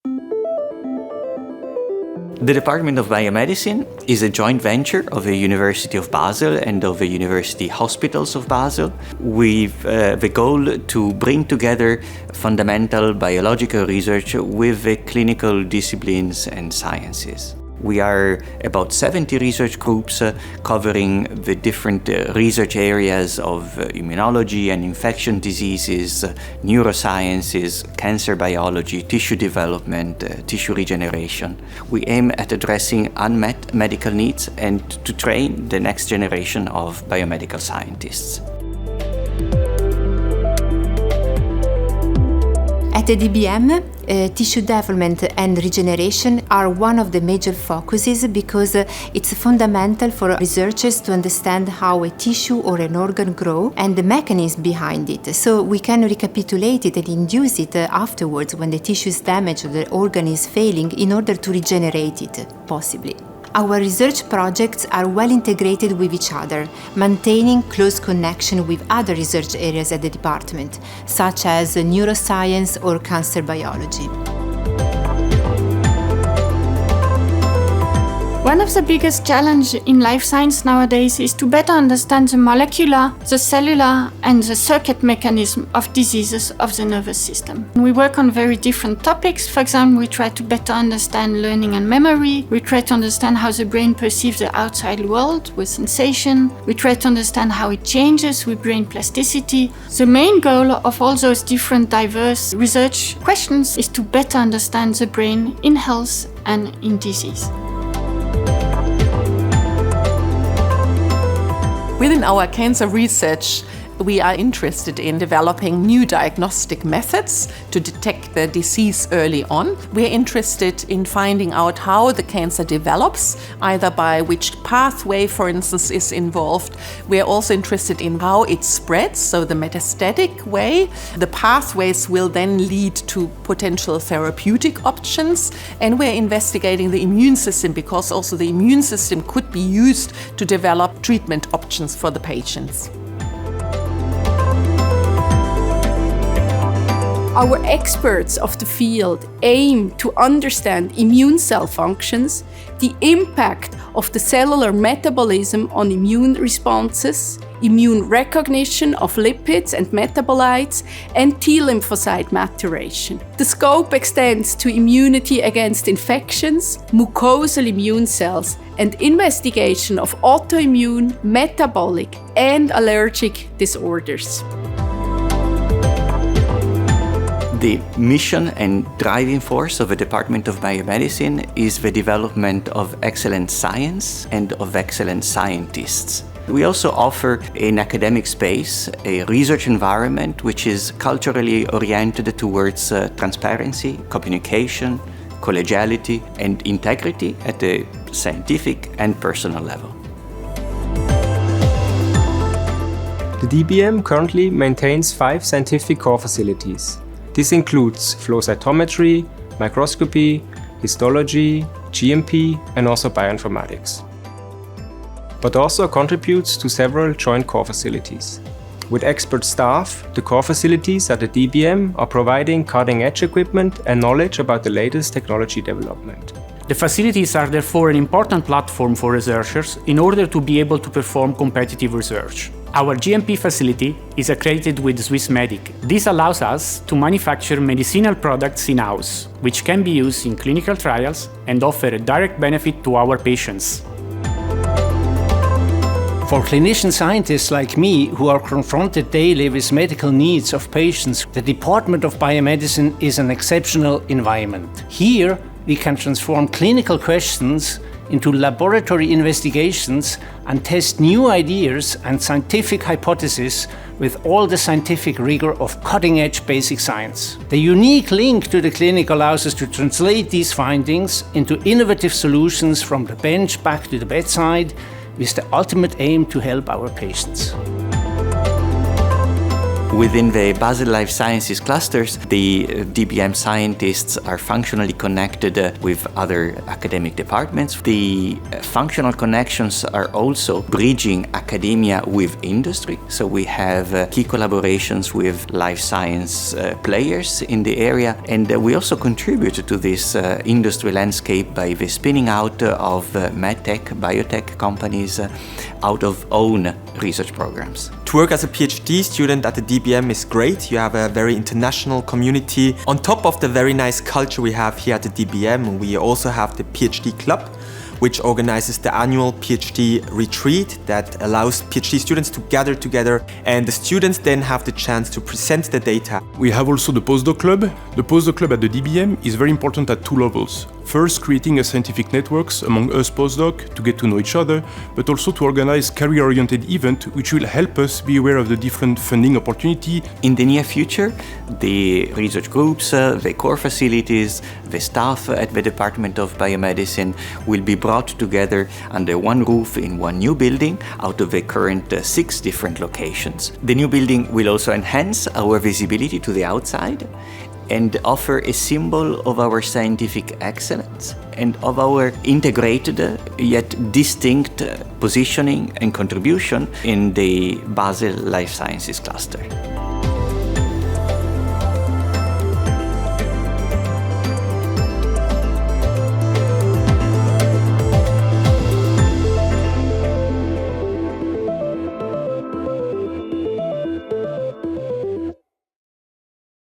The Department of Biomedicine is a joint venture of the University of Basel and of the University Hospitals of Basel, with the goal to bring together fundamental biological research with the clinical disciplines and sciences. We are about 70 research groups covering the different research areas of immunology and infection diseases, neurosciences, cancer biology, tissue development, tissue regeneration. We aim at addressing unmet medical needs and to train the next generation of biomedical scientists. At the DBM, tissue development and regeneration are one of the major focuses because it's fundamental for researchers to understand how a tissue or an organ grow and the mechanism behind it. So we can recapitulate it and induce it afterwards when the tissue is damaged or the organ is failing in order to regenerate it, possibly. Our research projects are well integrated with each other, maintaining close connection with other research areas at the department, such as neuroscience or cancer biology. One of the biggest challenges in life science nowadays is to better understand the molecular, the cellular, and the circuit mechanism of diseases of the nervous system. We work on very different topics. For example, we try to better understand learning and memory. We try to understand how the brain perceives the outside world with sensation. We try to understand how it changes with brain plasticity. The main goal of all those different diverse research questions is to better understand the brain in health and in disease. Within our cancer research, we are interested in developing new diagnostic methods to detect the disease early on. We're interested in finding out how the cancer develops, either by which pathway, for instance, is involved. We're also interested in how it spreads, so the metastatic way. The pathways will then lead to potential therapeutic options. And we're investigating the immune system because also the immune system could be used to develop treatment options for the patients. Our experts of the field aim to understand immune cell functions, the impact of the cellular metabolism on immune responses, immune recognition of lipids and metabolites, and T lymphocyte maturation. The scope extends to immunity against infections, mucosal immune cells, and investigation of autoimmune, metabolic, and allergic disorders. The mission and driving force of the Department of Biomedicine is the development of excellent science and of excellent scientists. We also offer an academic space, a research environment which is culturally oriented towards transparency, communication, collegiality, and integrity at the scientific and personal level. The DBM currently maintains 5 scientific core facilities. This includes flow cytometry, microscopy, histology, GMP, and also bioinformatics. But also contributes to several joint core facilities. With expert staff, the core facilities at the DBM are providing cutting-edge equipment and knowledge about the latest technology development. The facilities are therefore an important platform for researchers in order to be able to perform competitive research. Our GMP facility is accredited with Swissmedic. This allows us to manufacture medicinal products in-house, which can be used in clinical trials and offer a direct benefit to our patients. For clinician scientists like me, who are confronted daily with medical needs of patients, the Department of Biomedicine is an exceptional environment. Here, we can transform clinical questions into laboratory investigations and test new ideas and scientific hypotheses with all the scientific rigor of cutting-edge basic science. The unique link to the clinic allows us to translate these findings into innovative solutions from the bench back to the bedside, with the ultimate aim to help our patients. Within the Basel Life Sciences clusters, the DBM scientists are functionally connected with other academic departments. The functional connections are also bridging academia with industry. So we have key collaborations with life science players in the area, and we also contribute to this industry landscape by the spinning out of medtech, biotech companies out of own research programs. To work as a PhD student at the DBM is great. You have a very international community. On top of the very nice culture we have here at the DBM, we also have the PhD Club, which organizes the annual PhD retreat that allows PhD students to gather together, and the students then have the chance to present the data. We have also the Postdoc Club. The Postdoc Club at the DBM is very important at two levels. First, creating a scientific networks among us postdocs to get to know each other, but also to organize career-oriented events which will help us be aware of the different funding opportunity. In the near future, the research groups, the core facilities, the staff at the Department of Biomedicine will be brought together under one roof in one new building out of the current 6 different locations. The new building will also enhance our visibility to the outside and offer a symbol of our scientific excellence and of our integrated yet distinct positioning and contribution in the Basel Life Sciences cluster.